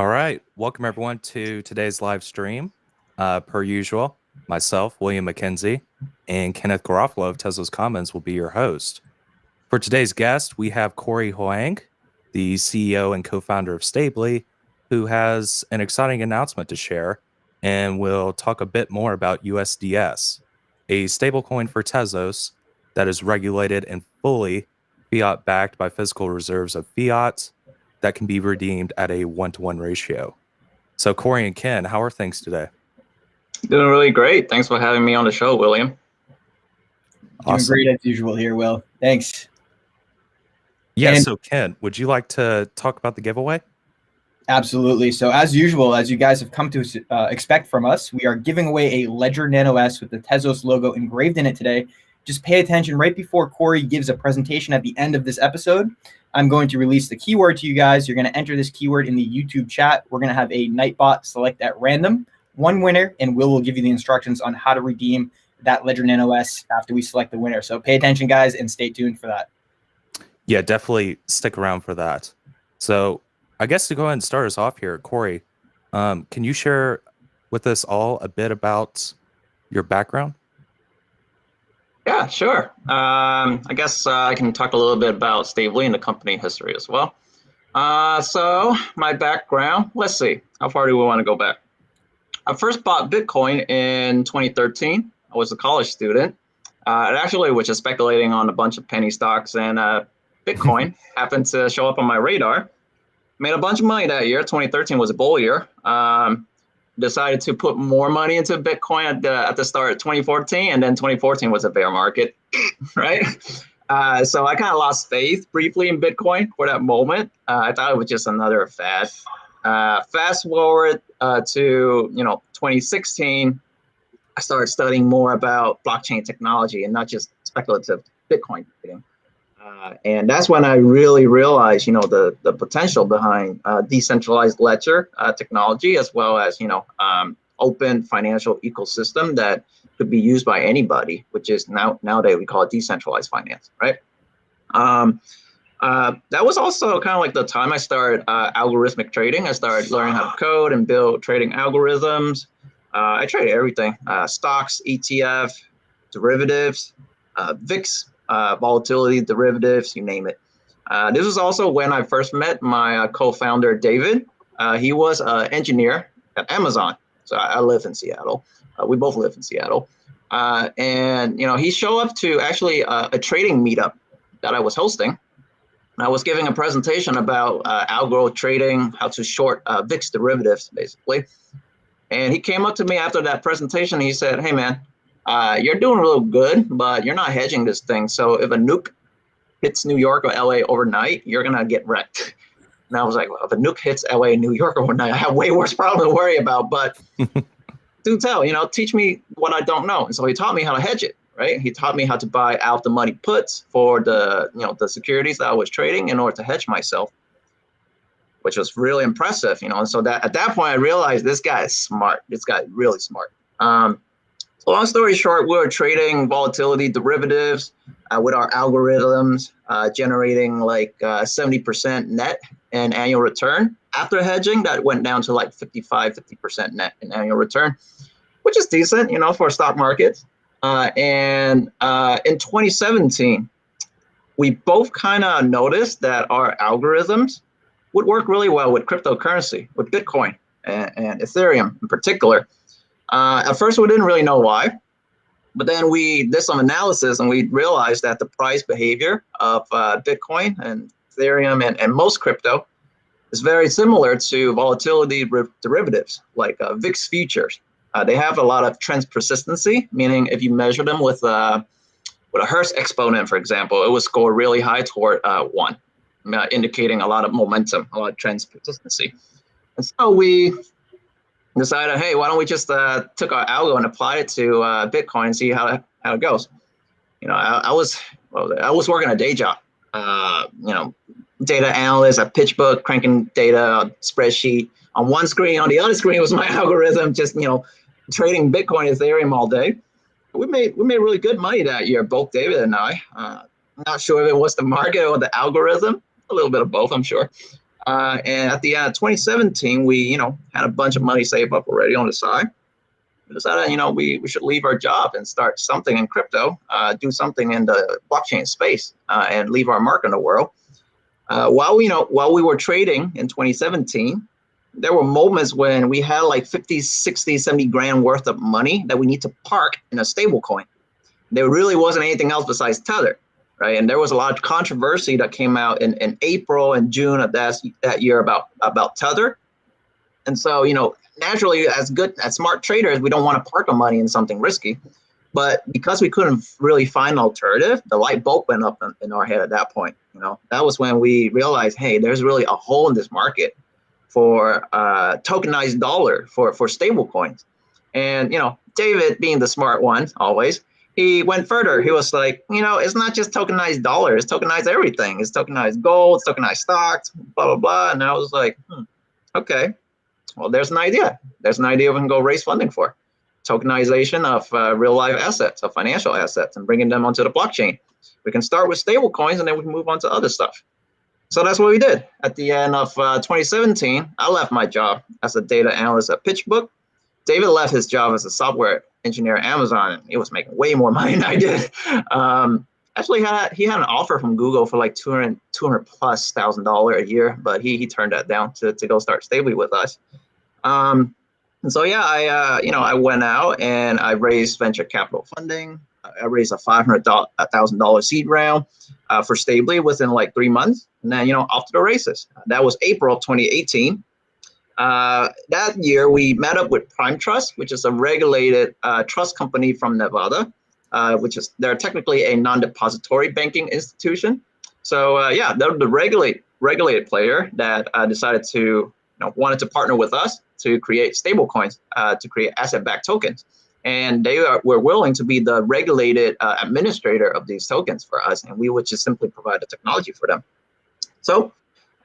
All right. Welcome everyone to today's live stream. Per usual, myself, William McKenzie, and Kenneth Garofalo of Tezos Commons will be your host. For today's guest, we have Kory Hoang, the CEO and co-founder of Stably, who has an exciting announcement to share, and we'll talk a bit more about USDS, a stablecoin for Tezos that is regulated and fully fiat backed by physical reserves of fiat that can be redeemed at a 1-to-1 ratio. So, Kory and Ken, how are things today? Doing really great. Thanks for having me on the show, William. Doing great as usual here, Will. Thanks. Yeah, so Ken, would you like to talk about the giveaway? Absolutely. So as usual, as you guys have come to expect from us, we are giving away a Ledger Nano S with the Tezos logo engraved in it today. Just pay attention right before Kory gives a presentation at the end of this episode. I'm going to release the keyword to you guys. You're going to enter this keyword in the YouTube chat. We're going to have a Nightbot select at random one winner, and will give you the instructions on how to redeem that Ledger Nano S after we select the winner. So pay attention, guys, and stay tuned for that. Yeah, definitely stick around for that. So I guess to go ahead and start us off here, Kory, can you share with us all a bit about your background? Yeah, sure. I guess I can talk a little bit about Stably and the company history as well. So my background, let's see, how far do we want to go back? I first bought Bitcoin in 2013. I was a college student. And actually was just speculating on a bunch of penny stocks, and Bitcoin happened to show up on my radar. Made a bunch of money that year. 2013 was a bull year. Decided to put more money into Bitcoin at the start of 2014, and then 2014 was a bear market, right? So I kind of lost faith briefly in Bitcoin for that moment. I thought it was just another fad. Fast forward to 2016, I started studying more about blockchain technology and not just speculative Bitcoin trading. And that's when I really realized, the potential behind decentralized ledger technology, as well as, open financial ecosystem that could be used by anybody, which is nowadays we call it decentralized finance, right? That was also kind of like the time I started algorithmic trading. I started learning how to code and build trading algorithms. I traded everything, stocks, ETF, derivatives, VIX, volatility derivatives, you name it. This was also when I first met my co-founder, David. He was an engineer at Amazon. So I live in Seattle. We both live in Seattle. And, he showed up to actually a trading meetup that I was hosting. I was giving a presentation about algo trading, how to short VIX derivatives, basically. And he came up to me after that presentation. He said, "Hey, man, you're doing real good, but you're not hedging this thing. So if a nuke hits New York or LA overnight, you're going to get wrecked." And I was like, well, if a nuke hits LA and New York overnight, I have way worse problem to worry about. But do tell, teach me what I don't know. And so he taught me how to hedge it, right? He taught me how to buy out the money puts for the, the securities that I was trading in order to hedge myself, which was really impressive, And so that at that point, I realized this guy is smart. This guy is really smart. So long story short, we were trading volatility derivatives with our algorithms, generating like 70% net in annual return. After hedging, that went down to like 50% net in annual return, which is decent, for stock markets. And in 2017, we both kind of noticed that our algorithms would work really well with cryptocurrency, with Bitcoin and Ethereum in particular. At first, we didn't really know why, but then we did some analysis and we realized that the price behavior of Bitcoin and Ethereum and most crypto is very similar to volatility derivatives like VIX futures. They have a lot of trend persistency, meaning if you measure them with a Hertz exponent, for example, it would score really high toward 1, indicating a lot of momentum, a lot of trend persistency. And so we decided, hey, why don't we just took our algo and applied it to Bitcoin and see how it goes. I was working a day job, data analyst at PitchBook, cranking data spreadsheet on one screen. On the other screen was my algorithm, just trading Bitcoin, Ethereum all day. We made really good money that year, both David and I. I'm not sure if it was the market or the algorithm, a little bit of both, I'm sure. And at the end of 2017, we, had a bunch of money saved up already on the side. We decided, we should leave our job and start something in crypto, do something in the blockchain space, and leave our mark in the world. While we were trading in 2017, there were moments when we had like 50, 60, 70 grand worth of money that we need to park in a stable coin. There really wasn't anything else besides Tether, right? And there was a lot of controversy that came out in April and June of that year about Tether. And so, naturally, as smart traders, we don't want to park our money in something risky. But because we couldn't really find an alternative, the light bulb went up in our head at that point. That was when we realized, hey, there's really a hole in this market for tokenized dollar for stable coins. And, David, being the smart one always, he went further. He was like, it's not just tokenized dollar, it's tokenized everything. It's tokenized gold, it's tokenized stocks, blah, blah, blah. And I was like, okay, well, there's an idea. There's an idea we can go raise funding for. Tokenization of real life assets, of financial assets, and bringing them onto the blockchain. We can start with stable coins and then we can move on to other stuff. So that's what we did. At the end of 2017, I left my job as a data analyst at PitchBook. David left his job as a software engineer at Amazon, and he was making way more money than I did. Actually, he had an offer from Google for like $200 plus thousand a year, but he turned that down to go start Stably with us. And so yeah, I went out and I raised venture capital funding. I raised a $500,000 seed round for Stably within like 3 months, and then off to the races. That was April of 2018. That year we met up with Prime Trust, which is a regulated trust company from Nevada, they're technically a non-depository banking institution. So yeah, they're the regulated player that decided to wanted to partner with us to create stable coins, to create asset-backed tokens. And they were willing to be the regulated administrator of these tokens for us, and we would just simply provide the technology for them. So,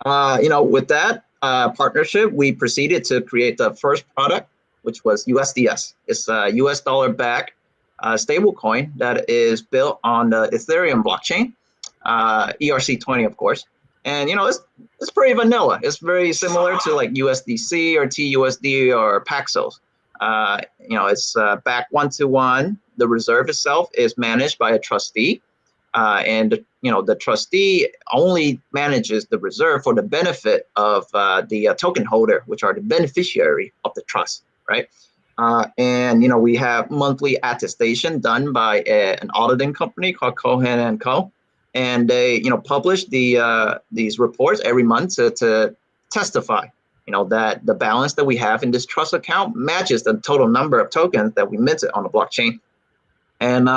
with that partnership, we proceeded to create the first product, which was USDS. It's a US dollar-backed stable coin that is built on the Ethereum blockchain, ERC20, of course. And it's pretty vanilla. It's very similar to like USDC or TUSD or Paxos. It's backed 1-to-1. The reserve itself is managed by a trustee, and the trustee only manages the reserve for the benefit of the token holder, which are the beneficiary of the trust, right? And we have monthly attestation done by an auditing company called Kory Hoang. And they, publish these reports every month to testify, that the balance that we have in this trust account matches the total number of tokens that we minted on the blockchain. And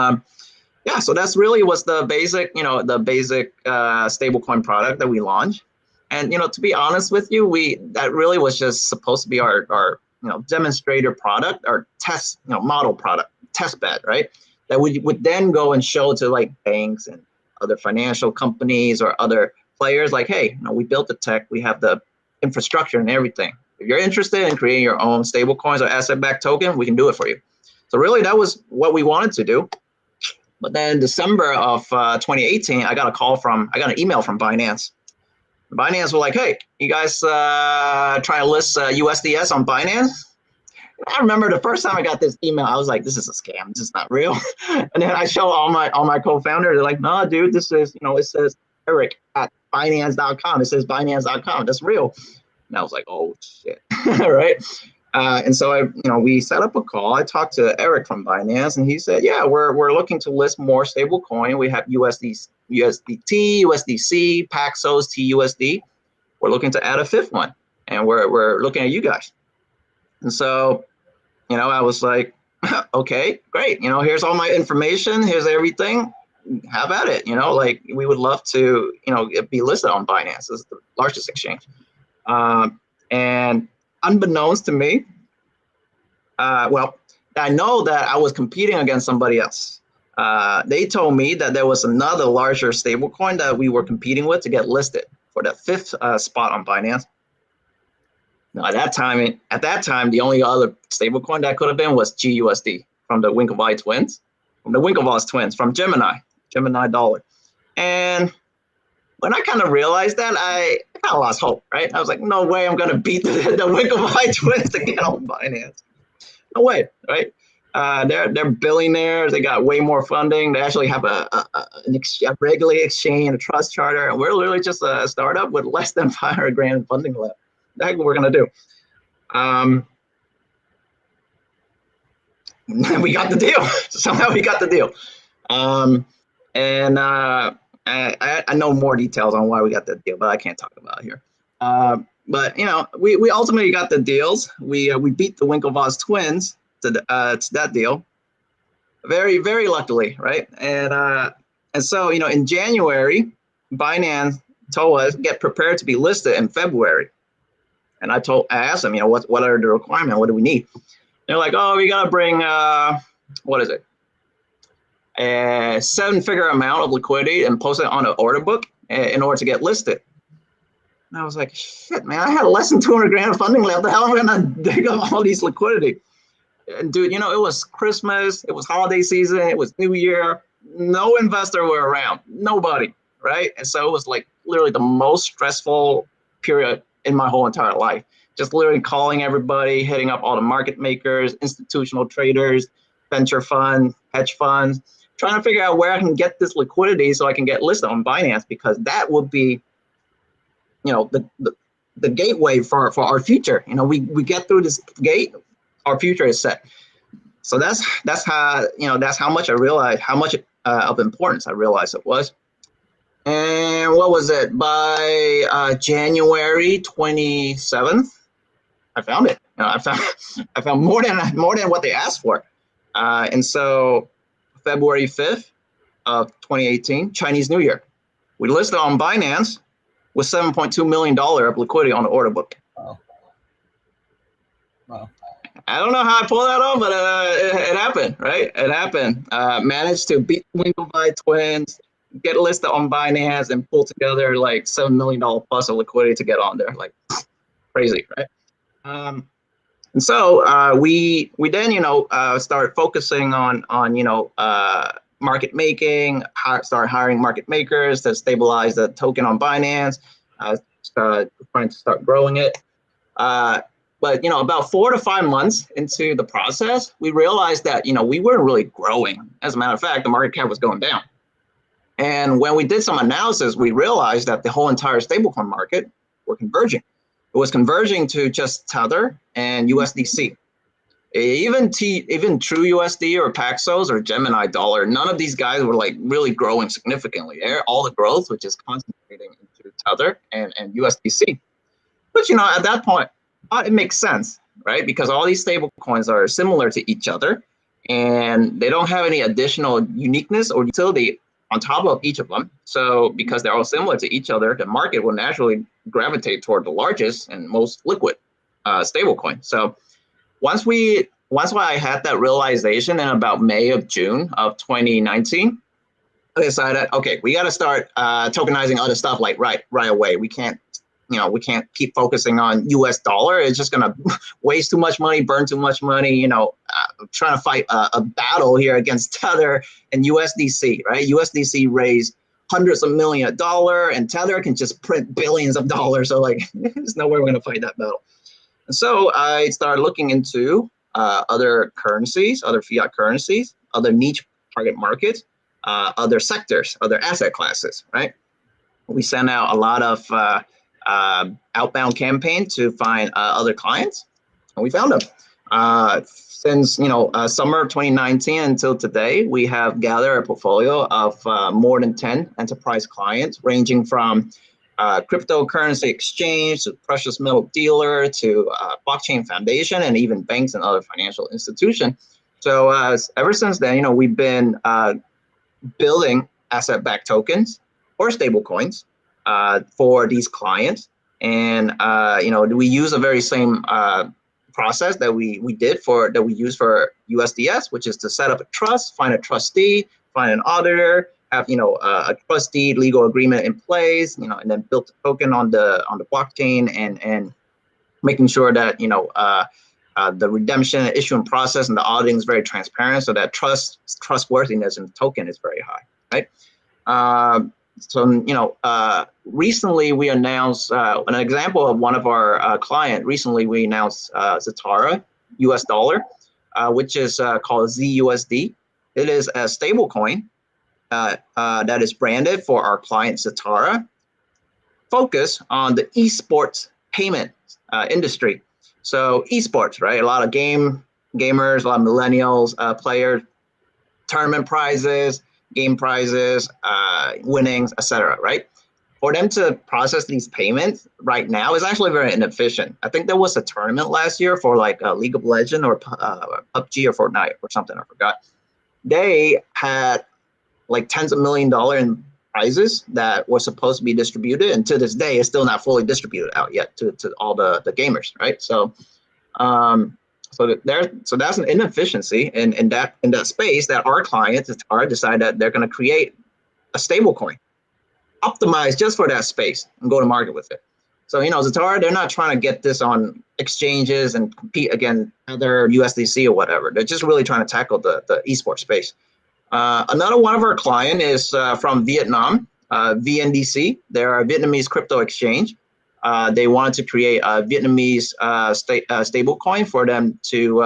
yeah, so that's really was the basic, stablecoin product that we launched. And to be honest with you, that really was just supposed to be our demonstrator product, our test, model product, test bed, right? That we would then go and show to like banks and other financial companies or other players, like, hey, we built the tech, we have the infrastructure and everything. If you're interested in creating your own stable coins or asset-backed token, we can do it for you. So really, that was what we wanted to do. But then in December of 2018, I got an email from Binance. Binance were like, hey, you guys trying to list USDS on Binance? I remember the first time I got this email, I was like, this is a scam. This is not real. And then I show all my co-founders. They're like, no, dude, this is, it says Eric at Binance.com. It says Binance.com. That's real. And I was like, oh, shit. Right. And so we set up a call. I talked to Eric from Binance, and he said, yeah, we're looking to list more stable coin. We have USDT, USDC, Paxos, TUSD. We're looking to add a fifth one, and we're looking at you guys. And so, I was like, okay, great. Here's all my information. Here's everything. Have at it. Like we would love to, be listed on Binance. This is the largest exchange. And unbeknownst to me, I know that I was competing against somebody else. They told me that there was another larger stablecoin that we were competing with to get listed for the fifth spot on Binance. Now, at that time, the only other stablecoin that could have been was GUSD from the Winklevoss twins, from Gemini Dollar. And when I kind of realized that, I kind of lost hope, right? I was like, no way I'm going to beat the Winklevi twins to get on Binance. No way, right? They're billionaires. They got way more funding. They actually have a regulated exchange, a trust charter, and we're literally just a startup with less than 500 grand in funding left. That's what we're gonna do. We got the deal. Somehow we got the deal. I know more details on why we got the deal, but I can't talk about it here. But we ultimately got the deals. We beat the Winklevoss twins to that deal, very, very luckily, right? And so in January, Binance told us get prepared to be listed in February, and I asked them, what are the requirements? What do we need? They're like, oh, we gotta bring what is it? A 7-figure amount of liquidity and post it on an order book in order to get listed. And I was like, shit, man, I had less than 200 grand of funding left. How am I gonna dig up all these liquidity? And dude, it was Christmas, it was holiday season, it was New Year. No investor were around, nobody, right? And so it was like literally the most stressful period in my whole entire life. Just literally calling everybody, hitting up all the market makers, institutional traders, venture funds, hedge funds, trying to figure out where I can get this liquidity so I can get listed on Binance, because that would be, the gateway for our future. We get through this gate, our future is set. So that's how much I realized, how much of importance I realized it was. And what was it? By January 27th, I found it. I found more than what they asked for. And so February 5th of 2018, Chinese New Year, we listed on Binance with $7.2 million of liquidity on the order book. Wow. I don't know how I pulled that off, but it happened, right? It happened. Managed to beat the Winklevi twins, get listed on Binance, and pull together like $7 million plus of liquidity to get on there. Like crazy, right? And so we then start focusing on market making, start hiring market makers to stabilize the token on Binance, trying to start growing it. But about 4 to 5 months into the process, we realized that we weren't really growing. As a matter of fact, the market cap was going down. And when we did some analysis, we realized that the whole entire stablecoin market were converging. It was converging to just Tether and USDC. Even True USD or Paxos or Gemini Dollar, none of these guys were like really growing significantly. All the growth, which is concentrating into Tether and USDC. But at that point, it makes sense, right? Because all these stable coins are similar to each other, and they don't have any additional uniqueness or utility on top of each of them. So because they're all similar to each other, the market will naturally gravitate toward the largest and most liquid stablecoin. So once I had that realization in about May of June of 2019, I decided, okay, we got to start tokenizing other stuff like right away. We can't keep focusing on US dollar. It's just going to waste too much money, burn too much money, trying to fight a battle here against Tether and USDC, right? USDC raised hundreds of millions of dollars, and Tether can just print billions of dollars. So there's no way we're going to fight that battle. And so I started looking into other currencies, other fiat currencies, other niche target markets, other sectors, other asset classes, right? We sent out a lot of outbound campaign to find other clients, and we found them. Since summer of 2019 until today, we have gathered a portfolio of more than 10 enterprise clients, ranging from cryptocurrency exchange to precious metal dealer to blockchain foundation, and even banks and other financial institutions. So ever since then, we've been building asset-backed tokens or stable coins for these clients. And we use the very same process that we use for USDS, which is to set up a trust, find a trustee, find an auditor, have a trustee legal agreement in place, and then build the token on the blockchain, and making sure that the redemption and issuing process and the auditing is very transparent, so that trustworthiness in the token is very high, right? recently we announced an example of one of our client. Recently we announced Zatara US dollar, which is called ZUSD. It is a stablecoin that is branded for our client Zatara, focus on the esports payment industry. So esports, right? A lot of gamers, a lot of millennials, players, tournament prizes, game prizes, winnings, etc. Right? For them to process these payments right now is actually very inefficient. I think there was a tournament last year for like League of Legends or PUBG or Fortnite or something, I forgot. They had like tens of $millions in prizes that were supposed to be distributed, and to this day it's still not fully distributed out yet to all the gamers, right? So so that's an inefficiency in that space that our clients are decided that they're going to create a stable coin optimized just for that space and go to market with it. So Zatara, they're not trying to get this on exchanges and compete against other USDC or whatever. They're just really trying to tackle the esports space. Another one of our clients is from Vietnam, VNDC. They're a Vietnamese crypto exchange. They wanted to create a Vietnamese stable coin for them to,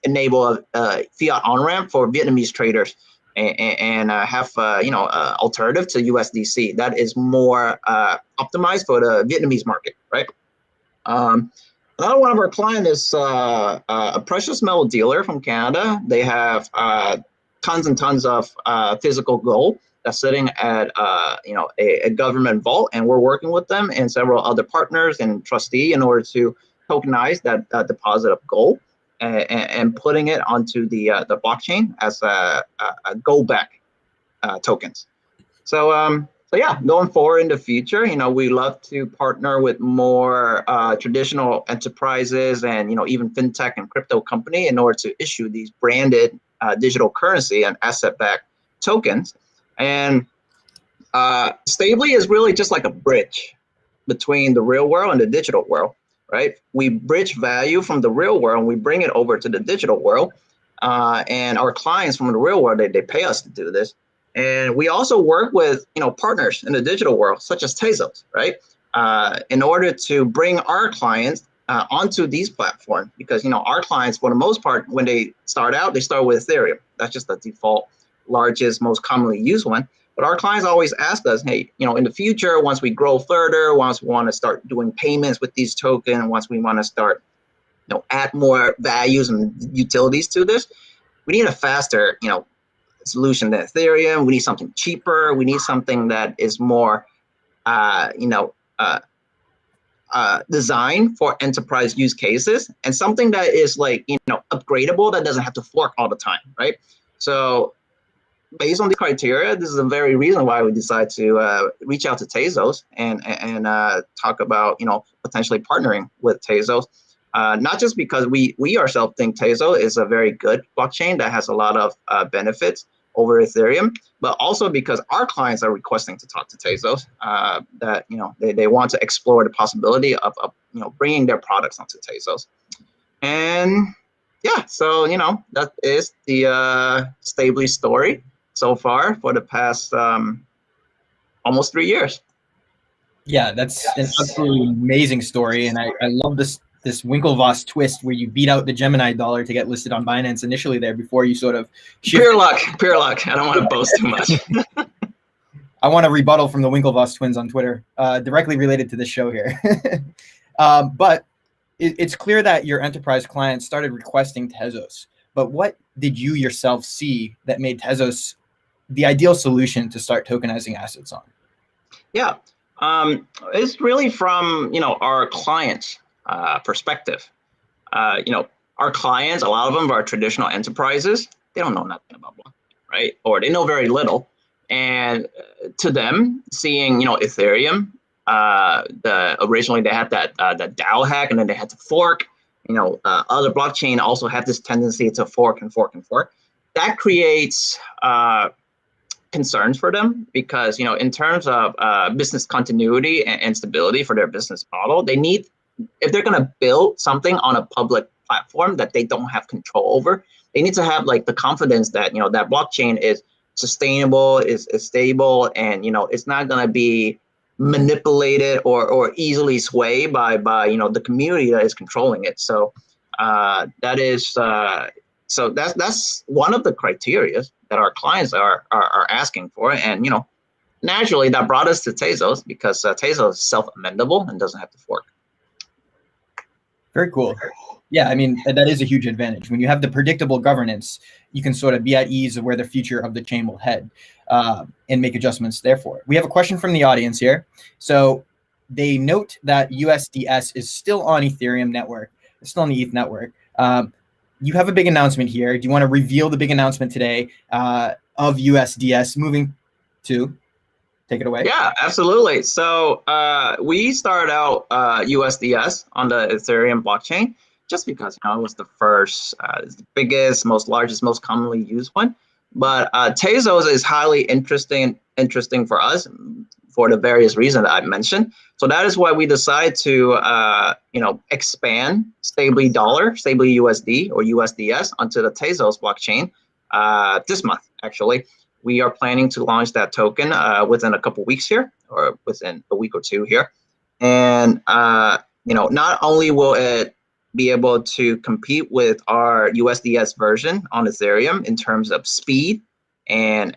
enable a fiat on-ramp for Vietnamese traders and have, alternative to USDC that is more optimized for the Vietnamese market, right? Another one of our clients is a precious metal dealer from Canada. They have tons and tons of physical gold that's sitting at a government vault, and we're working with them and several other partners and trustee in order to tokenize that deposit of gold and putting it onto the blockchain as a gold-backed tokens. So yeah, going forward in the future, we love to partner with more traditional enterprises and even fintech and crypto company in order to issue these branded digital currency and asset-backed tokens. And Stably is really just like a bridge between the real world and the digital world, right? We bridge value from the real world and we bring it over to the digital world. And our clients from the real world, they pay us to do this. And we also work with partners in the digital world, such as Tezos, right? In order to bring our clients onto these platforms, because our clients, for the most part, when they start out, they start with Ethereum. That's just the default, largest, most commonly used one. But our clients always ask us, hey, in the future, once we grow further, once we want to start doing payments with these tokens, once we want to start, add more values and utilities to this, we need a faster, solution than Ethereum. We need something cheaper. We need something that is more, designed for enterprise use cases, and something that is like, upgradable, that doesn't have to fork all the time, right? So based on the criteria, this is the very reason why we decided to reach out to Tezos and talk about, potentially partnering with Tezos. Not just because we ourselves think Tezos is a very good blockchain that has a lot of benefits over Ethereum, but also because our clients are requesting to talk to Tezos, that they want to explore the possibility of bringing their products onto Tezos. And yeah, so that is the Stably story so far for the past almost 3 years. Yeah, that's an absolutely amazing story, and I love this Winklevoss twist where you beat out the Gemini dollar to get listed on Binance initially there before you sort of shift. Pure luck. I don't want to boast too much. I want a rebuttal from the Winklevoss twins on Twitter, directly related to this show here. But it's clear that your enterprise clients started requesting Tezos. But what did you yourself see that made Tezos the ideal solution to start tokenizing assets on? Yeah, it's really from our clients' perspective. Our clients, a lot of them are traditional enterprises. They don't know nothing about blockchain, right? Or they know very little. And to them, seeing Ethereum, originally they had that the DAO hack, and then they had to fork. Other blockchain also have this tendency to fork and fork and fork. That creates concerns for them because in terms of business continuity and stability for their business model, they need, if they're going to build something on a public platform that they don't have control over, they need to have like the confidence that that blockchain is sustainable, is stable, and it's not going to be manipulated or easily swayed by the community that is controlling it. So that is so that's one of the criteria that our clients are asking for, and naturally that brought us to Tezos, because Tezos is self-amendable and doesn't have to fork. Very cool. Yeah, I mean, that is a huge advantage. When you have the predictable governance, you can sort of be at ease of where the future of the chain will head, and make adjustments therefore. We have a question from the audience here. So they note that USDS is still on Ethereum network. It's still on the ETH network. You have a big announcement here. Do you want to reveal the big announcement today of USDS moving to? Take it away. Yeah, absolutely. So we started out USDS on the Ethereum blockchain just because it was the first, the biggest, largest, most commonly used one. But Tezos is highly interesting for us for the various reasons that I mentioned. So that is why we decided to expand Stably USD or USDS onto the Tezos blockchain this month, actually. We are planning to launch that token within a couple weeks here, or within a week or two here. And not only will it be able to compete with our USDS version on Ethereum in terms of speed and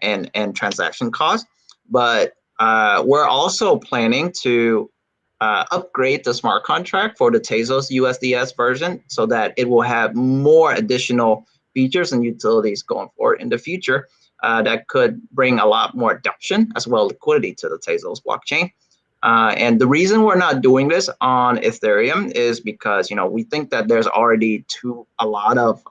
transaction cost, but we're also planning to upgrade the smart contract for the Tezos USDS version so that it will have more additional features and utilities going forward in the future. That could bring a lot more adoption as well as liquidity to the Tezos blockchain. And the reason we're not doing this on Ethereum is because we think that there's already a lot of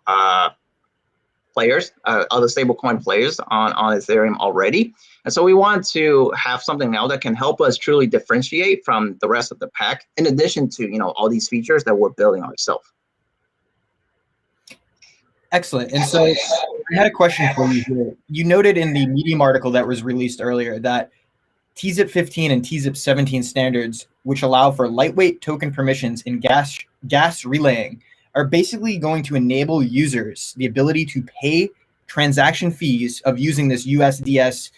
players, other stablecoin players on Ethereum already. And so we want to have something now that can help us truly differentiate from the rest of the pack, in addition to all these features that we're building ourselves. Excellent. And so I had a question for you here. You noted in the Medium article that was released earlier that TZIP 15 and TZIP 17 standards, which allow for lightweight token permissions in gas relaying, are basically going to enable users the ability to pay transaction fees of using this USDS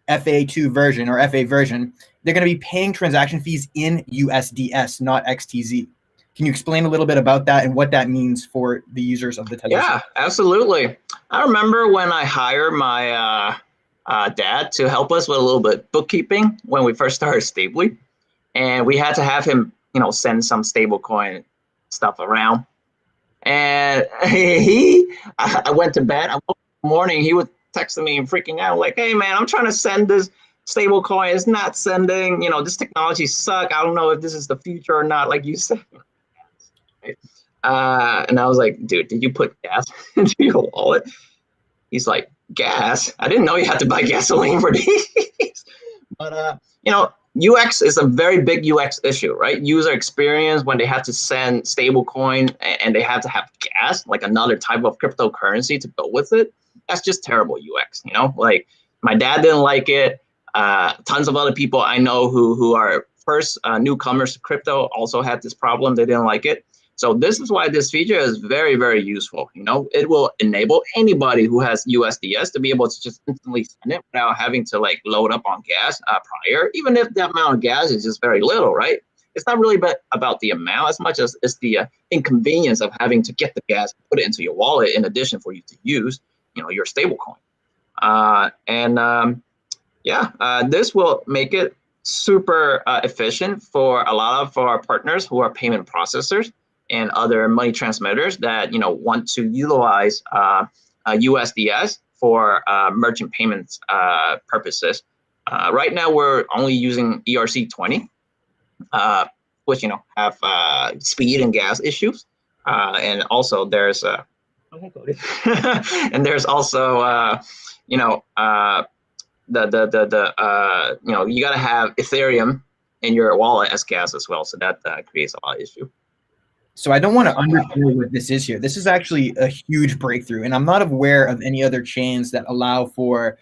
FA2 version or FA version. They're going to be paying transaction fees in USDS, not XTZ. Can you explain a little bit about that and what that means for the users of the Tezos? Yeah, absolutely. I remember when I hired my dad to help us with a little bit bookkeeping when we first started Stably, and we had to have him, send some stablecoin stuff around. And I went to bed. I woke up in the morning. He was texting me and freaking out, like, "Hey man, I'm trying to send this stablecoin. It's not sending. This technology sucks. I don't know if this is the future or not, like you said." And I was like, "Dude, did you put gas into your wallet?" He's like, "Gas? I didn't know you had to buy gasoline for these." But UX is a very big UX issue, right? User experience when they have to send stablecoin and they have to have gas, like another type of cryptocurrency to go with it. That's just terrible UX. Like my dad didn't like it. Tons of other people I know who are first newcomers to crypto also had this problem. They didn't like it. So this is why this feature is very, very useful. It will enable anybody who has USDS to be able to just instantly send it without having to load up on gas prior, even if the amount of gas is just very little, right? It's not really about the amount as much as it's the inconvenience of having to get the gas, put it into your wallet in addition for you to use, your stablecoin. This will make it super efficient for a lot of our partners who are payment processors and other money transmitters that want to utilize USDS for merchant payments purposes. Right now, we're only using ERC20, which have speed and gas issues, and also there's and there's also you got to have Ethereum in your wallet as gas as well, so that creates a lot of issue. So I don't want to underplay what this is here. This is actually a huge breakthrough, and I'm not aware of any other chains that allow for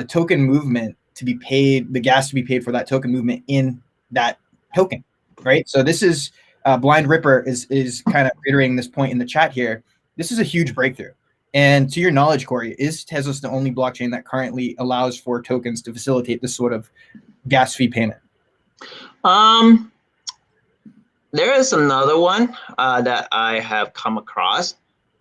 token movement to be paid, the gas to be paid for that token movement in that token, right? So this is Blind Ripper is kind of reiterating this point in the chat here. This is a huge breakthrough. And to your knowledge, Kory, is Tezos the only blockchain that currently allows for tokens to facilitate this sort of gas fee payment? There is another one that I have come across.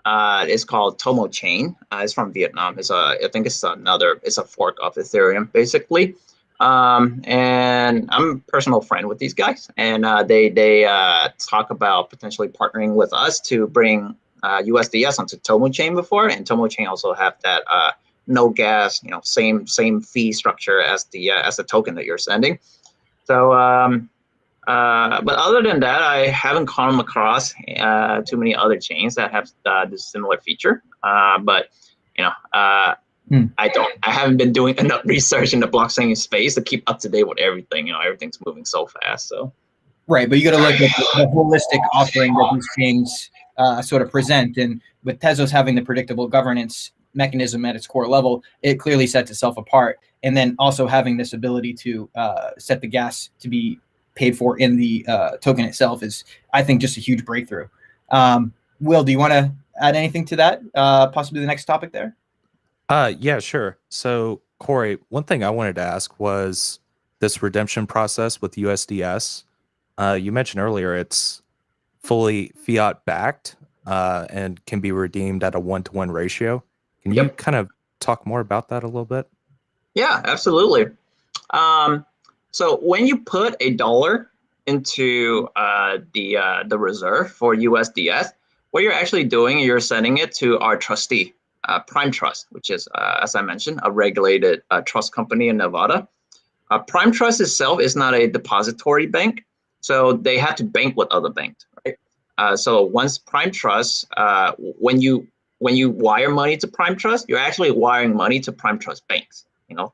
It's called Tomo Chain. It's from Vietnam. I think it's a fork of Ethereum, basically. And I'm a personal friend with these guys, and they talk about potentially partnering with us to bring USDS onto Tomo Chain before, and Tomo Chain also have that no gas, same fee structure as the token that you're sending. So, but other than that, I haven't come across too many other chains that have this similar feature. But I haven't been doing enough research in the blockchain space to keep up to date with everything. Everything's moving so fast. So. Right, but you got to look at the holistic offering that these chains sort of present, and with Tezos having the predictable governance mechanism at its core level, it clearly sets itself apart. And then also having this ability to set the gas to be paid for in the token itself is, I think, just a huge breakthrough. Will, do you want to add anything to that? Possibly the next topic there? Yeah, sure. So, Kory, one thing I wanted to ask was this redemption process with USDS. You mentioned earlier it's fully fiat backed and can be redeemed at a 1-to-1 ratio. Can you kind of talk more about that a little bit? Yeah, absolutely. So when you put $1 into the reserve for USDS, what you're actually doing, you're sending it to our trustee, Prime Trust, which is, as I mentioned, a regulated trust company in Nevada. Prime Trust itself is not a depository bank, so they have to bank with other banks, right? So once Prime Trust, when you wire money to Prime Trust, you're actually wiring money to Prime Trust banks,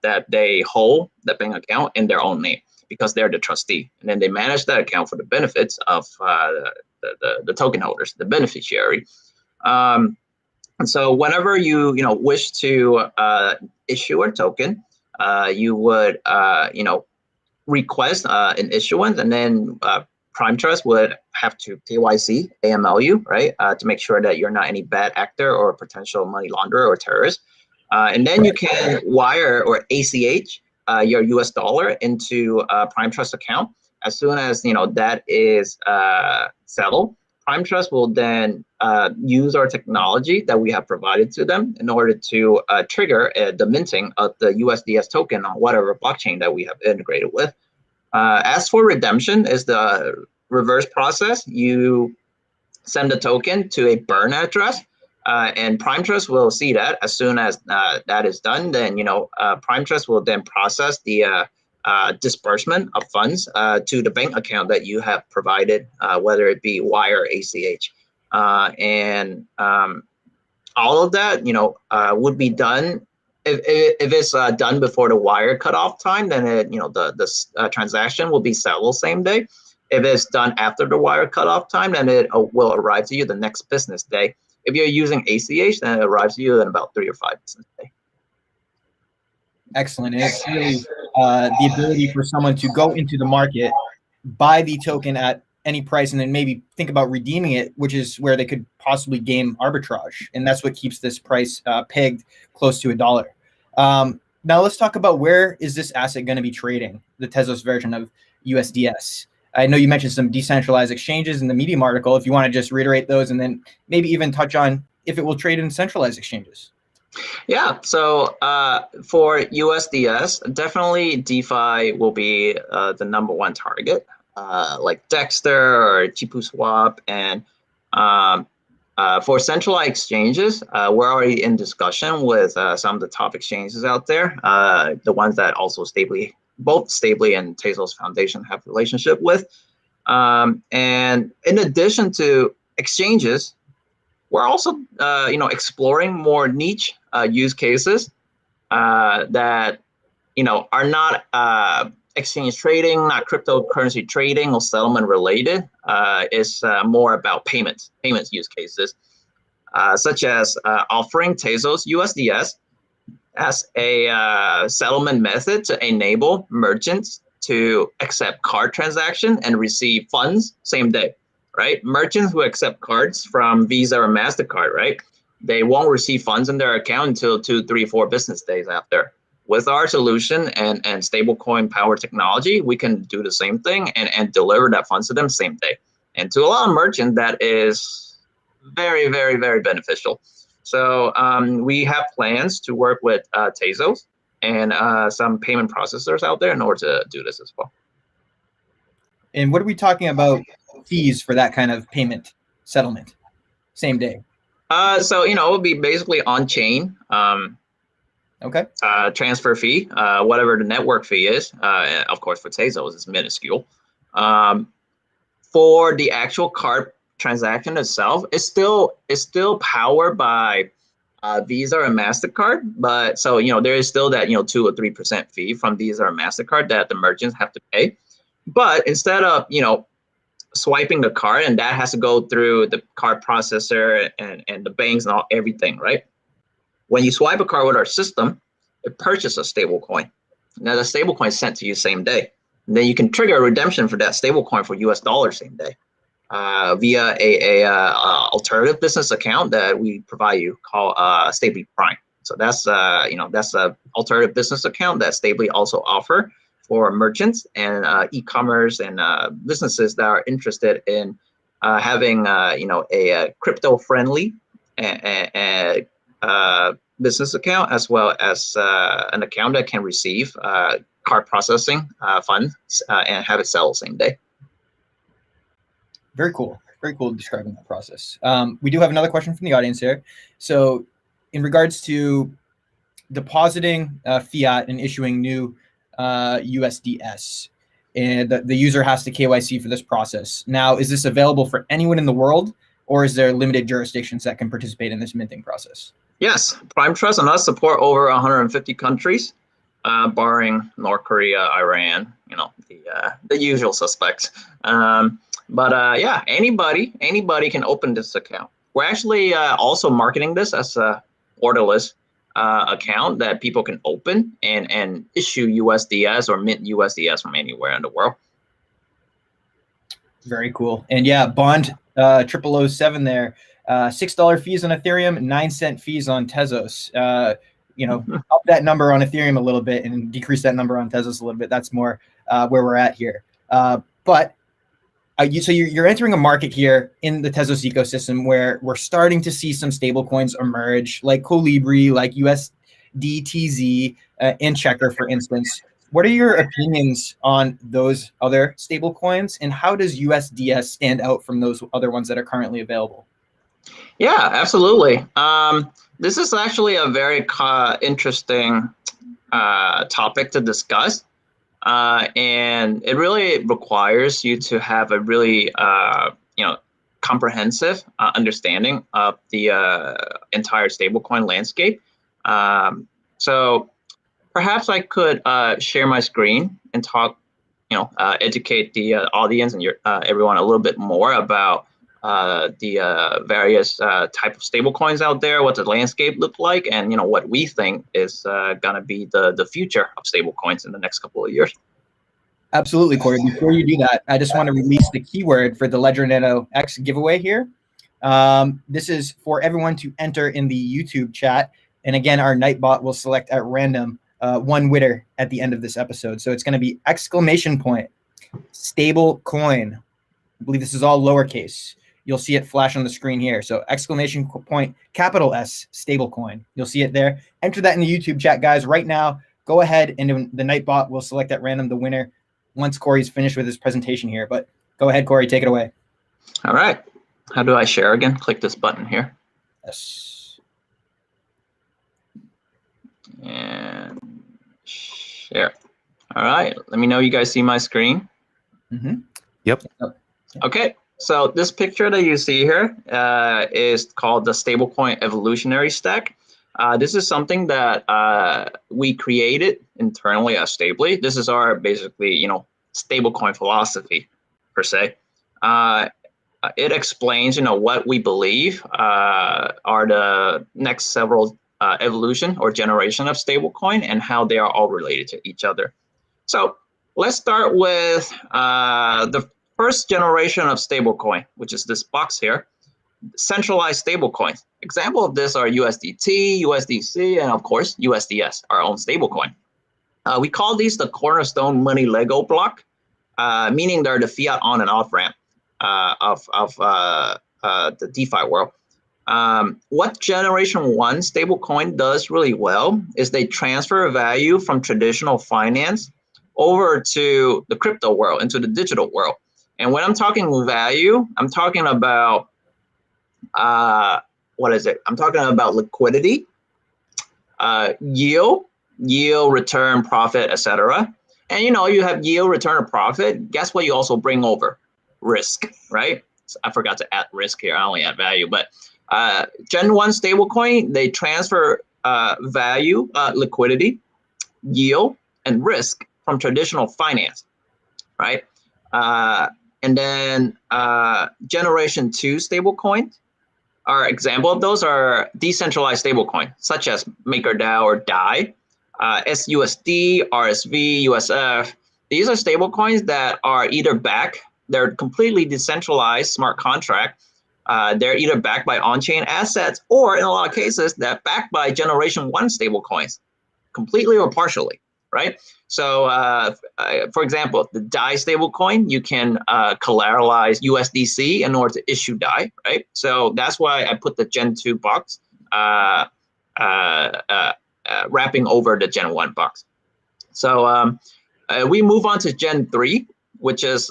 that they hold the bank account in their own name because they're the trustee, and then they manage that account for the benefits of the token holders, the beneficiary. And so whenever you wish to issue a token, you would request an issuance, and then Prime Trust would have to KYC, AML you, right, to make sure that you're not any bad actor or potential money launderer or terrorist. And then you can wire or ACH your US dollar into a Prime Trust account. As soon as that is settled, Prime Trust will then use our technology that we have provided to them in order to trigger the minting of the USDS token on whatever blockchain that we have integrated with. As for redemption, is the reverse process. You send a token to a burn address, and Prime Trust will see that. As soon as that is done, then Prime Trust will then process the disbursement of funds to the bank account that you have provided, whether it be wire or ACH, and all of that would be done. If it's done before the wire cutoff time, then the transaction will be settled same day. If it's done after the wire cutoff time, then it will arrive to you the next business day. If you're using ACH, then it arrives to you in about 3 or 5 business days. Excellent. And it's really the ability for someone to go into the market, buy the token at any price, and then maybe think about redeeming it, which is where they could possibly gain arbitrage. And that's what keeps this price pegged close to $1. Now let's talk about where is this asset going to be trading, the Tezos version of USDS. I know you mentioned some decentralized exchanges in the Medium article. If you want to just reiterate those and then maybe even touch on if it will trade in centralized exchanges. Yeah, so for USDS, definitely DeFi will be the #1 target, like Dexter or ChipuSwap. And for centralized exchanges, we're already in discussion with some of the top exchanges out there, the ones that also both Stably and Tezos Foundation have a relationship with. And in addition to exchanges, we're also exploring more niche use cases that are not exchange trading, not cryptocurrency trading or settlement related. It's more about payments use cases, such as offering Tezos USDS as a settlement method to enable merchants to accept card transaction and receive funds same day, right? Merchants who accept cards from Visa or MasterCard, right? they won't receive funds in their account until 2, 3, 4 business days after. With our solution and stablecoin power technology, we can do the same thing and deliver that funds to them same day. And to a lot of merchants, that is very, very, very beneficial. So we have plans to work with Tezos and some payment processors out there in order to do this as well. And what are we talking about fees for that kind of payment settlement, same day? So, it would be basically on-chain. Okay. Transfer fee, whatever the network fee is. Of course, for Tezos, it's minuscule. For the actual card transaction itself, it's still powered by Visa or MasterCard, but so there is still that 2 or 3% fee from Visa or MasterCard that the merchants have to pay. But instead of swiping the card, and that has to go through the card processor and the banks and everything, right? When you swipe a card with our system, it purchases a stablecoin. Now the stablecoin is sent to you same day. And then you can trigger a redemption for that stablecoin for US dollars same day via a alternative business account that we provide you called Stably Prime. So that's that's a alternative business account that Stably also offer for merchants and e-commerce and businesses that are interested in having a crypto-friendly business account, as well as an account that can receive card processing funds and have it settled same day. Very cool. Very cool describing that process. We do have another question from the audience here. So in regards to depositing fiat and issuing new USDS, and the user has to KYC for this process. Now, is this available for anyone in the world, or is there limited jurisdictions that can participate in this minting process? Yes, Prime Trust and us support over 150 countries, barring North Korea, Iran, the usual suspects. But yeah, anybody can open this account. We're actually also marketing this as a orderless account that people can open and issue USDS or mint USDS from anywhere in the world. Very cool. And yeah, Bond 0007 there. $6 fees on Ethereum, 9-cent fees on Tezos. Up that number on Ethereum a little bit and decrease that number on Tezos a little bit. That's more where we're at here. But so you're entering a market here in the Tezos ecosystem where we're starting to see some stable coins emerge, like Colibri, like USDTZ, and Checker, for instance. What are your opinions on those other stable coins, and how does USDS stand out from those other ones that are currently available? Yeah, absolutely. This is actually a very interesting topic to discuss. And it really requires you to have a really, comprehensive understanding of the entire stablecoin landscape. So perhaps I could share my screen and talk, educate the audience and everyone a little bit more about the various type of stablecoins out there, what the landscape look like, and what we think is gonna be the future of stablecoins in the next couple of years. Absolutely, Kory. Before you do that, I just want to release the keyword for the Ledger Nano X giveaway here. This is for everyone to enter in the YouTube chat, and again, our Nightbot will select at random one winner at the end of this episode. So it's going to be !stablecoin. I believe this is all lowercase. You'll see it flash on the screen here. So !, capital S, stablecoin. You'll see it there. Enter that in the YouTube chat, guys. Right now, go ahead and the Nightbot will select at random the winner once Kory's finished with his presentation here. But go ahead, Kory, take it away. All right. How do I share again? Click this button here. Yes. And share. All right. Let me know you guys see my screen. Mm-hmm. Yep. Okay. So this picture that you see here is called the Stablecoin Evolutionary Stack. This is something that we created internally at Stably. This is our basically, stablecoin philosophy per se. It explains, what we believe are the next several evolution or generation of stablecoin and how they are all related to each other. So let's start with the first generation of stablecoin, which is this box here. Centralized stablecoins. Example of this are USDT, USDC, and of course, USDS, our own stablecoin. We call these the cornerstone money Lego block, meaning they're the fiat on and off ramp of the DeFi world. What Generation 1 stablecoin does really well is they transfer value from traditional finance over to the crypto world, into the digital world. And when I'm talking value, I'm talking about, what is it? I'm talking about liquidity, yield, return, profit, etc. And you have yield, return, or profit. Guess what? You also bring over risk, right? So I forgot to add risk here. I only add value, but Gen 1 stablecoin, they transfer value, liquidity, yield, and risk from traditional finance, right? And then Generation 2 stablecoins, our example of those are decentralized stablecoin, such as MakerDAO or DAI, SUSD, RSV, USF. These are stablecoins that are either they're completely decentralized smart contract. They're either backed by on-chain assets, or in a lot of cases, they're backed by Generation 1 stablecoins, completely or partially, right? So, for example, the DAI stablecoin, you can collateralize USDC in order to issue DAI, right? So that's why I put the Gen 2 box wrapping over the Gen 1 box. So we move on to Gen 3, which is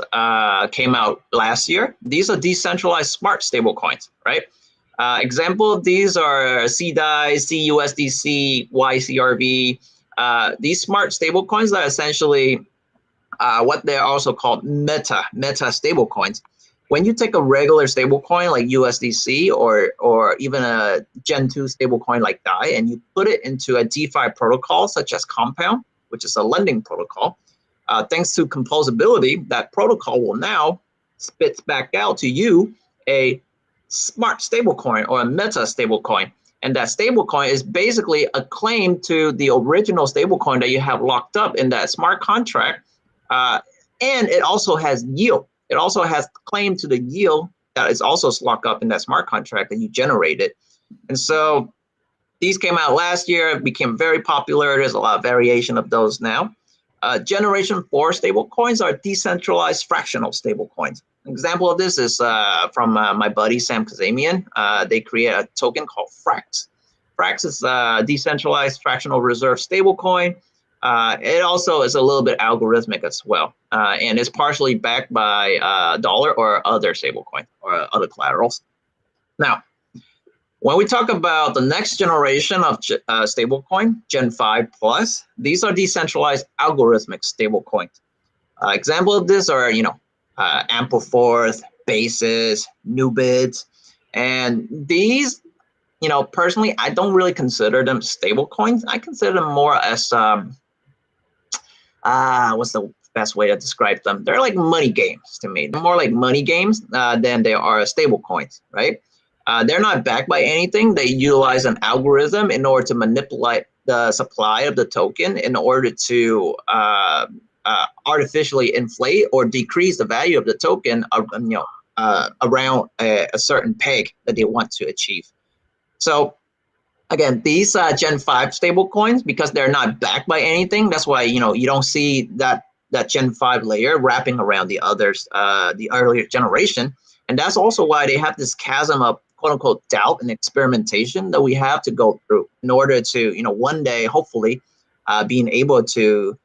came out last year. These are decentralized smart stablecoins, right? Example of these are CDAI, CUSDC, YCRV. These smart stablecoins are essentially what they're also called meta stablecoins. When you take a regular stablecoin like USDC or even a Gen 2 stablecoin like DAI and you put it into a DeFi protocol such as Compound, which is a lending protocol, thanks to composability, that protocol will now spits back out to you a smart stablecoin or a meta stablecoin. And that stablecoin is basically a claim to the original stablecoin that you have locked up in that smart contract. And it also has yield. It also has claim to the yield that is also locked up in that smart contract that you generated. And so these came out last year, became very popular. There's a lot of variation of those now. Generation 4 stablecoins are decentralized fractional stablecoins. An example of this is from my buddy Sam Kazemian. They create a token called Frax. Frax is a decentralized fractional reserve stablecoin. It also is a little bit algorithmic as well, and it's partially backed by dollar or other stablecoin or other collaterals. Now, when we talk about the next generation of stablecoin, Gen 5 Plus, these are decentralized algorithmic stablecoins. Example of this are, Ampleforth, Basis, Nubids, and these, personally, I don't really consider them stablecoins. I consider them more as what's the best way to describe them? They're like money games to me. They're more like money games than they are stablecoins, right? They're not backed by anything. They utilize an algorithm in order to manipulate the supply of the token in order to artificially inflate or decrease the value of the token, around a certain peg that they want to achieve. So again, these Gen 5 stablecoins, because they're not backed by anything, that's why you don't see that Gen 5 layer wrapping around the others, the earlier generation, and that's also why they have this chasm of quote-unquote doubt and experimentation that we have to go through in order to one day hopefully being able to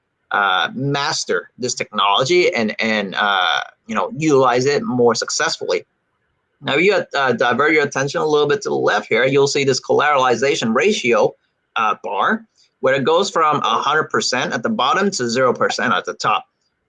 master this technology and utilize it more successfully. Now, if you divert your attention a little bit to the left here, you'll see this collateralization ratio bar, where it goes from 100% at the bottom to 0% at the top.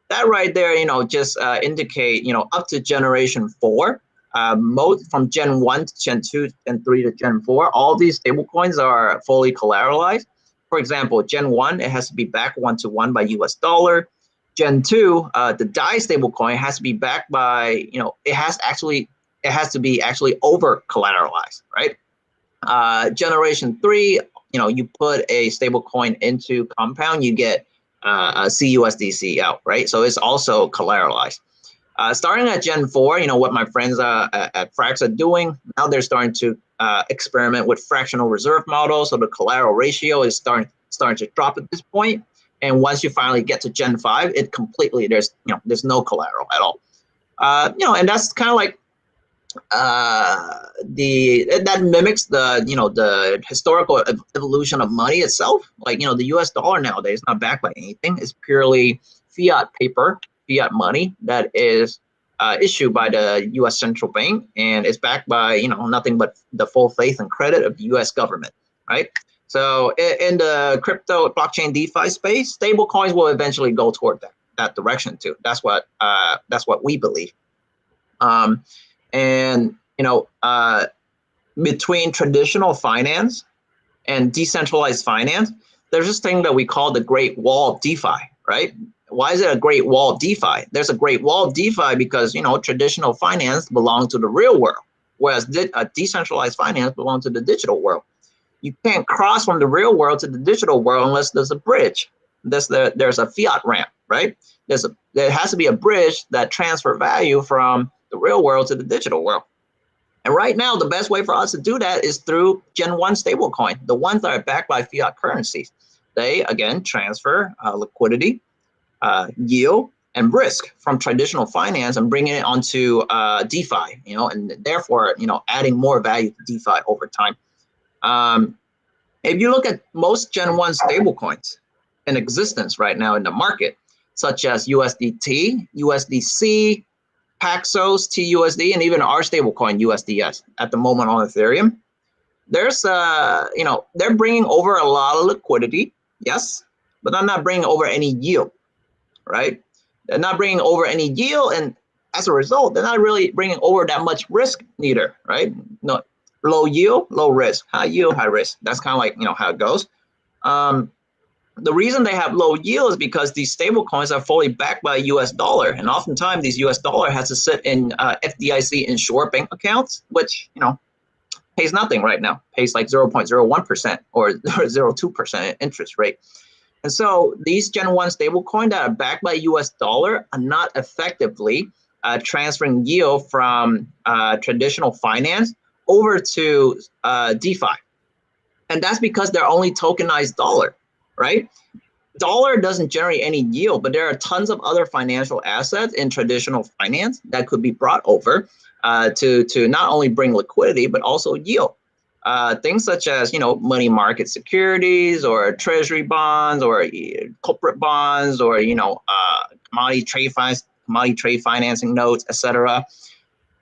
That right there, just indicate, up to Generation 4, from Gen 1 to Gen 2 and 3 to Gen 4, all these stablecoins are fully collateralized. For example, Gen 1, it has to be backed 1-to-1 by US dollar. Gen 2, the DAI stablecoin has to be backed by, it has to be actually over collateralized, right? Generation 3, you put a stable coin into Compound, you get a CUSDC out, right? So it's also collateralized. Starting at Gen 4, what my friends at Frax are doing, now they're starting to experiment with fractional reserve models, so the collateral ratio is starting to drop at this point. And once you finally get to Gen 5, it completely there's no collateral at all. And that's kind of like that mimics the historical evolution of money itself. Like the U.S. dollar nowadays is not backed by anything; it's purely fiat paper, fiat money that is issued by the U.S. central bank, and it's backed by nothing but the full faith and credit of the U.S. government, right? So in the crypto blockchain DeFi space, stable coins will eventually go toward that direction too. That's what we believe. And between traditional finance and decentralized finance, there's this thing that we call the Great Wall of DeFi, right? Why is it a Great Wall of DeFi? There's a Great Wall of DeFi because traditional finance belongs to the real world, whereas decentralized finance belongs to the digital world. You can't cross from the real world to the digital world unless there's a bridge. There's a fiat ramp, right? There has to be a bridge that transfer value from the real world to the digital world. And right now, the best way for us to do that is through Gen 1 stablecoin, the ones that are backed by fiat currencies. They, again, transfer liquidity, yield, and risk from traditional finance and bringing it onto DeFi, and therefore, adding more value to DeFi over time. If you look at most Gen 1 stablecoins in existence right now in the market, such as USDT, USDC, Paxos, TUSD, and even our stablecoin USDS at the moment on Ethereum, there's they're bringing over a lot of liquidity, yes, but they're not bringing over any yield, right? They're not bringing over any yield, and as a result, they're not really bringing over that much risk neither, right? No, low yield, low risk, high yield, high risk. That's kind of like how it goes. The reason they have low yield is because these stable coins are fully backed by US dollar. And oftentimes these US dollar has to sit in FDIC insured bank accounts, which, pays nothing right now, pays like 0.01% or 0.02% interest rate. And so these Gen 1 stable coins that are backed by US dollar are not effectively transferring yield from traditional finance over to DeFi. And that's because they're only tokenized dollar. Right? Dollar doesn't generate any yield, but there are tons of other financial assets in traditional finance that could be brought over to not only bring liquidity, but also yield. Things such as, money market securities or treasury bonds or corporate bonds or, commodity trade financing notes, etc.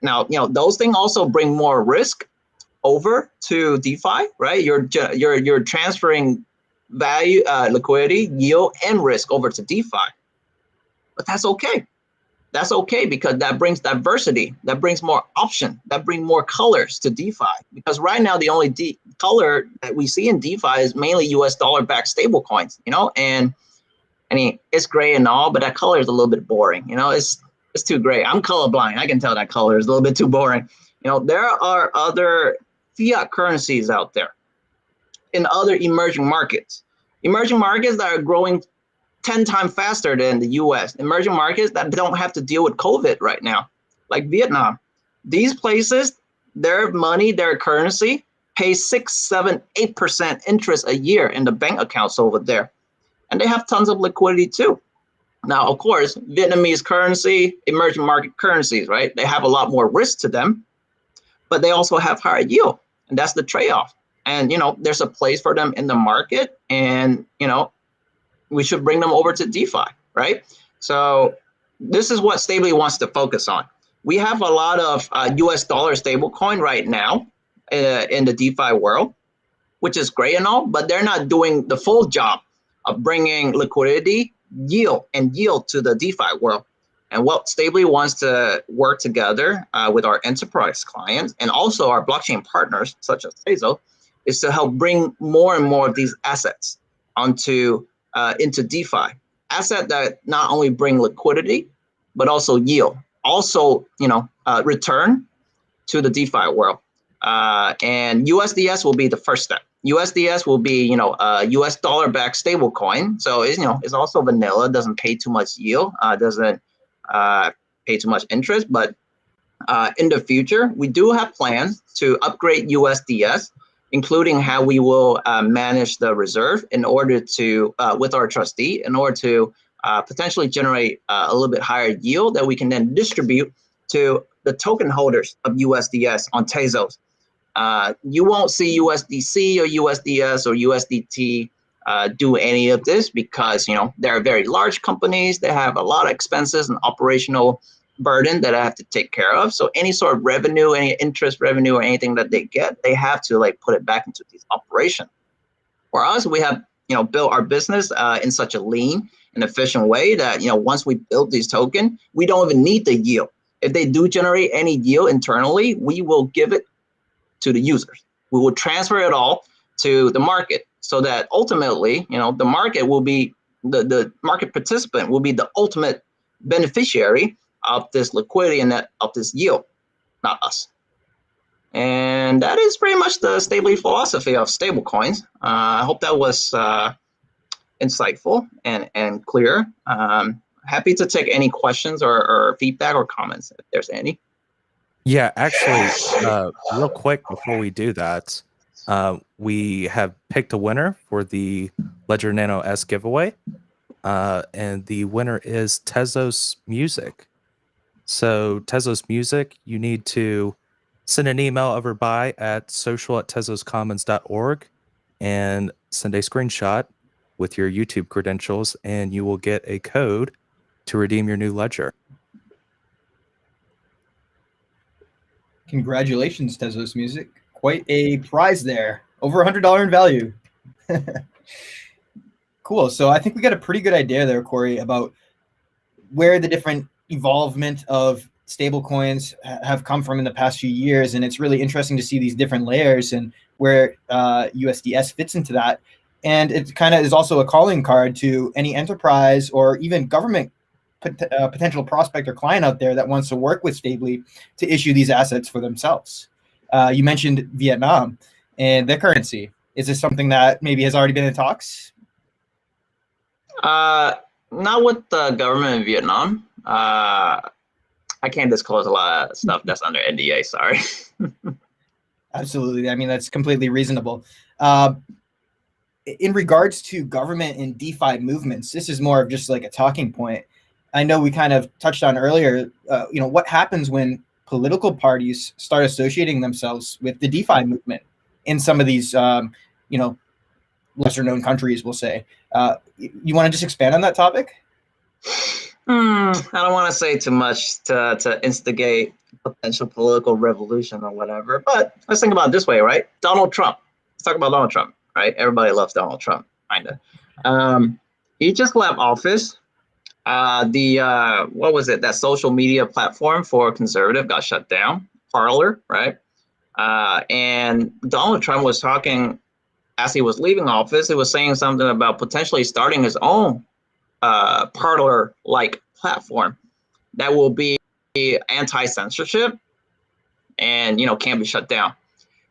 Now, those things also bring more risk over to DeFi, right? You're transferring value, liquidity, yield, and risk over to DeFi. But that's okay. That's okay because that brings diversity, that brings more option, that brings more colors to DeFi. Because right now, the only color that we see in DeFi is mainly US dollar-backed stable coins, and I mean, it's gray and all, but that color is a little bit boring. It's too gray. I'm colorblind. I can tell that color is a little bit too boring. There are other fiat currencies out there in other emerging markets that are growing 10 times faster than the US, emerging markets that don't have to deal with COVID right now, like Vietnam. These places, their money, their currency pays 6, 7, 8% interest a year in the bank accounts over there. And they have tons of liquidity too. Now, of course, Vietnamese currency, emerging market currencies, right? They have a lot more risk to them, but they also have higher yield. And that's the trade-off. And, there's a place for them in the market and, we should bring them over to DeFi, right? So this is what Stably wants to focus on. We have a lot of US dollar stablecoin right now in the DeFi world, which is great and all, but they're not doing the full job of bringing liquidity, yield to the DeFi world. And what Stably wants to work together with our enterprise clients and also our blockchain partners, such as Tezos, is to help bring more and more of these assets into DeFi. Asset that not only bring liquidity, but also yield, also, return to the DeFi world. And USDS will be the first step. USDS will be, a US dollar-backed stable coin. So it's also vanilla, doesn't pay too much yield, doesn't pay too much interest, but In the future, we do have plans to upgrade USDS, including how we will manage the reserve in order to, with our trustee, in order to potentially generate a little bit higher yield that we can then distribute to the token holders of USDS on Tezos. You won't see USDC or USDS or USDT do any of this because, you know, they're very large companies. They have a lot of expenses and operational burden that I have to take care of. So any sort of revenue, any interest revenue or anything that they get, they have to like put it back into these operations. For us, we have, you know, built our business in such a lean and efficient way that, you know, once we build these tokens, we don't even need the yield. If they do generate any yield internally, we will give it to the users. We will transfer it all to the market so that ultimately, you know, the market will be, the market participant will be the ultimate beneficiary of this liquidity and of this yield, not us. And that is pretty much the stability philosophy of stablecoins. I hope that was insightful and clear. Happy to take any questions or feedback or comments if there's any. Yeah, actually, real quick before we do that, we have picked a winner for the Ledger Nano S giveaway, and the winner is Tezos Music. So Tezos Music, you need to send an email over by at social@tezoscommons.org and send a screenshot with your YouTube credentials, and you will get a code to redeem your new ledger. Congratulations, Tezos Music. Quite a prize there. Over $100 in value. Cool. So I think we got a pretty good idea there, Kory, about where the different evolvement of stablecoins have come from in the past few years. And it's really interesting to see these different layers and where USDS fits into that. And it kind of is also a calling card to any enterprise or even government potential prospect or client out there that wants to work with Stably to issue these assets for themselves. You mentioned Vietnam and their currency. Is this something that maybe has already been in talks? Not with the government in Vietnam. I can't disclose a lot of stuff that's under NDA, sorry. Absolutely. I mean, that's completely reasonable. In regards to government and DeFi movements, this is more of just like a talking point. I know we kind of touched on earlier, you know, what happens when political parties start associating themselves with the DeFi movement in some of these, you know, lesser known countries, we'll say. You want to just expand on that topic? I don't want to say too much to instigate potential political revolution or whatever, but let's think about it this way, right? Donald Trump. Let's talk about Donald Trump, right? Everybody loves Donald Trump, kind of. He just left office. What was it? That social media platform for conservative got shut down, Parler, right? And Donald Trump was talking as he was leaving office. He was saying something about potentially starting his own Parler-like platform that will be anti-censorship and, you know, can't be shut down.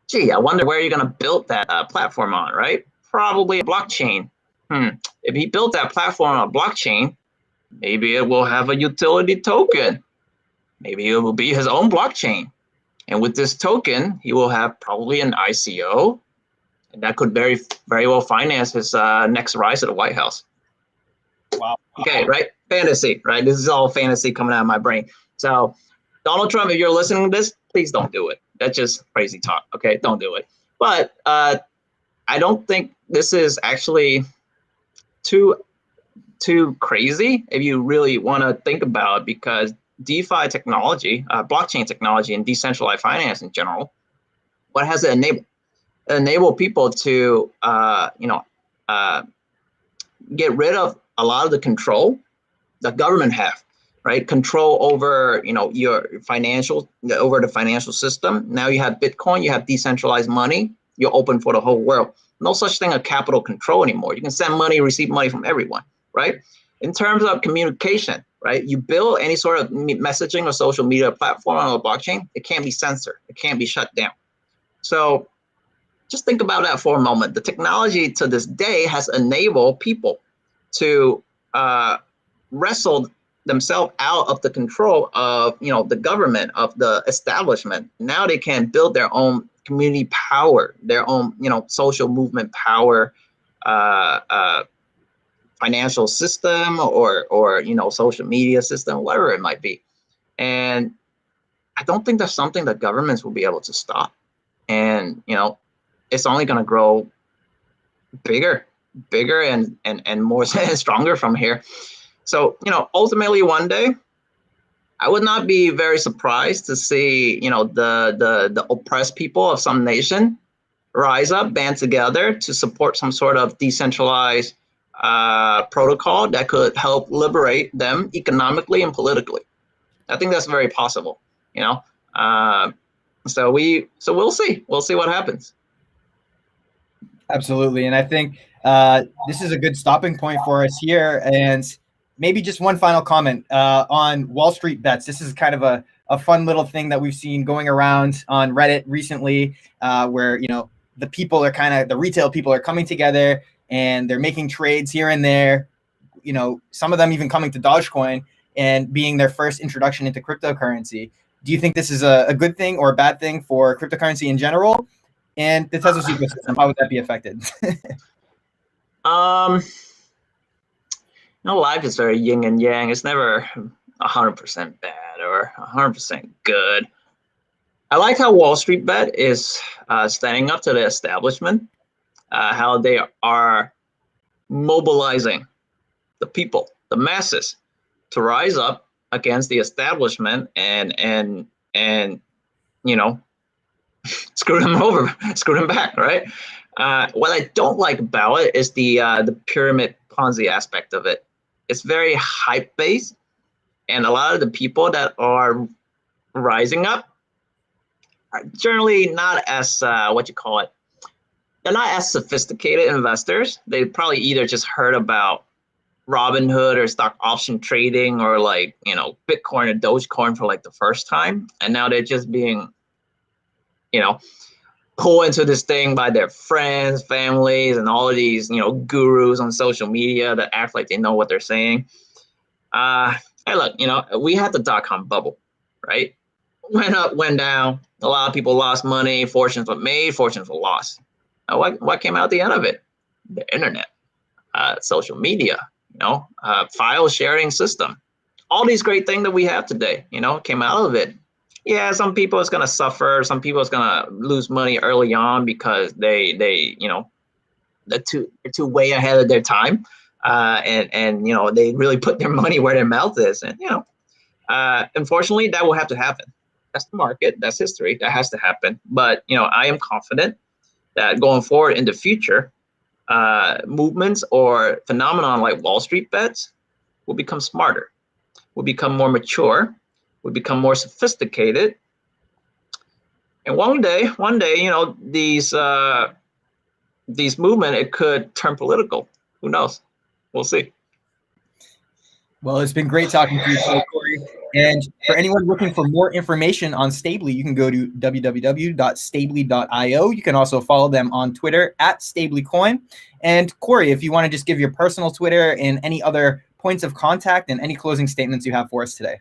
Gee, I wonder where you're going to build that platform on, right? Probably a blockchain. If he built that platform on a blockchain, maybe it will have a utility token. Maybe it will be his own blockchain. And with this token, he will have probably an ICO. And that could very, very well finance his next rise to the White House. Wow. Okay, right? Fantasy, right? This is all fantasy coming out of my brain. So Donald Trump, if you're listening to this, please don't do it. That's just crazy talk. Okay, don't do it. But I don't think this is actually too crazy if you really want to think about it, because DeFi technology, blockchain technology, and decentralized finance in general, what has it enabled? It enabled people to, get rid of a lot of the control the government have, right? Control over, your over the financial system. Now you have Bitcoin, you have decentralized money. You're open for the whole world. No such thing as capital control anymore. You can send money, receive money from everyone, right? In terms of communication, right? You build any sort of messaging or social media platform on a blockchain, it can't be censored. It can't be shut down. So just think about that for a moment. The technology to this day has enabled people to wrestle themselves out of the control of, the government, of the establishment. Now they can build their own community power, their own, social movement power, financial system, or social media system, whatever it might be. And I don't think that's something that governments will be able to stop. And it's only going to grow bigger and more stronger from here. So ultimately one day, I would not be very surprised to see the oppressed people of some nation rise up, band together to support some sort of decentralized protocol that could help liberate them economically and politically. I think that's very possible. So we'll see. We'll see what happens. Absolutely. And I think this is a good stopping point for us here. And maybe just one final comment on Wall Street bets. This is kind of a fun little thing that we've seen going around on Reddit recently, where, the retail people are coming together and they're making trades here and there, some of them even coming to Dogecoin and being their first introduction into cryptocurrency. Do you think this is a good thing or a bad thing for cryptocurrency in general? And the Tezos ecosystem, how would that be affected? Life is very yin and yang. It's never 100% bad or 100% good. I like how Wall Street Bet is standing up to the establishment, how they are mobilizing the people, the masses, to rise up against the establishment and screw them over, screw them back, right? What I don't like about it is the pyramid Ponzi aspect of it. It's very hype based, and a lot of the people that are rising up are generally not as they're not as sophisticated investors. They probably either just heard about Robinhood or stock option trading or Bitcoin or Dogecoin for the first time, and now they're just being pulled into this thing by their friends, families, and all of these gurus on social media that act like they know what they're saying. Hey, look, we had the .com bubble, right? Went up, went down. A lot of people lost money. Fortunes were made, fortunes were lost. What came out at the end of it? The internet, social media, file sharing system. All these great things that we have today, came out of it. Yeah, some people is gonna suffer. Some people is gonna lose money early on because they're too way ahead of their time, and they really put their money where their mouth is, and unfortunately that will have to happen. That's the market. That's history. That has to happen. But I am confident that going forward in the future, movements or phenomenon like Wall Street bets will become smarter, will become more mature, will become more sophisticated, and one day, these movement, it could turn political. Who knows? We'll see. Well, it's been great talking to you today, Kory. And for anyone looking for more information on Stably, you can go to www.stably.io. You can also follow them on Twitter @StablyCoin. And Kory, if you want to just give your personal Twitter and any other points of contact and any closing statements you have for us today.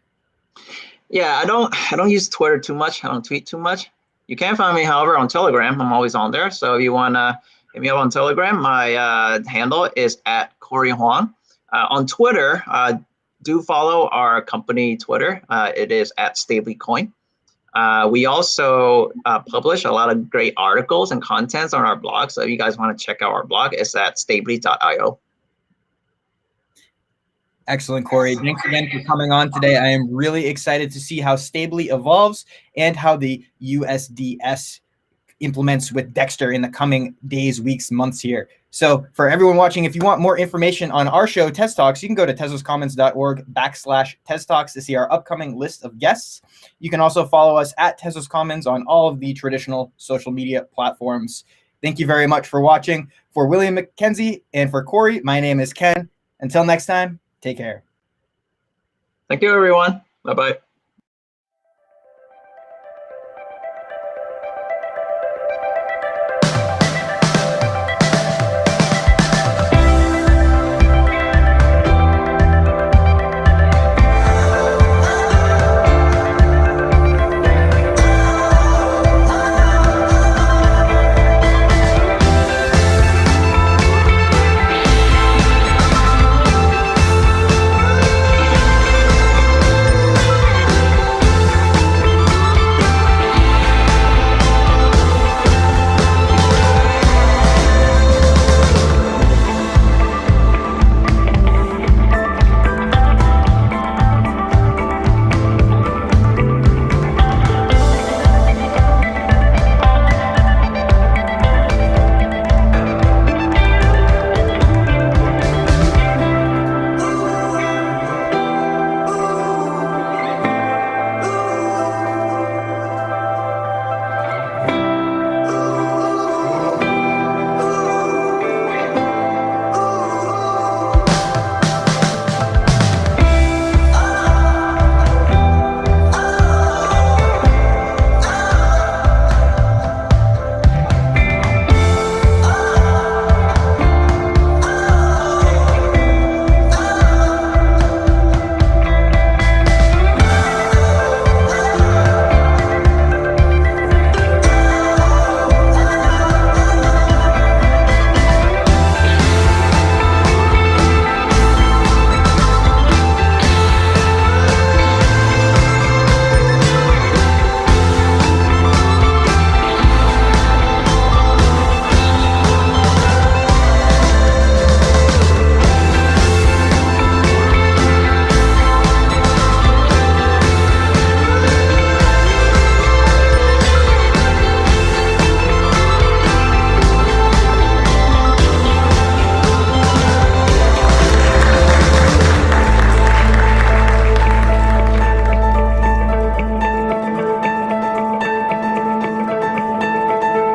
Yeah, I don't use Twitter too much. I don't tweet too much. You can find me, however, on Telegram. I'm always on there. So if you want to hit me up on Telegram, my handle is @Kory Hoang. On Twitter, do follow our company Twitter. It is @Stablecoin. We also publish a lot of great articles and contents on our blog. So if you guys want to check out our blog, it's at stably.io. Excellent, Kory. Thanks again for coming on today. I am really excited to see how Stably evolves and how the USDS implements with Dexter in the coming days, weeks, months here. So for everyone watching, if you want more information on our show, TezTalks, you can go to tezoscommons.org/TezTalks to see our upcoming list of guests. You can also follow us at Tezos Commons on all of the traditional social media platforms. Thank you very much for watching. For William Mackenzie and for Kory, my name is Ken. Until next time, take care. Thank you, everyone. Bye-bye.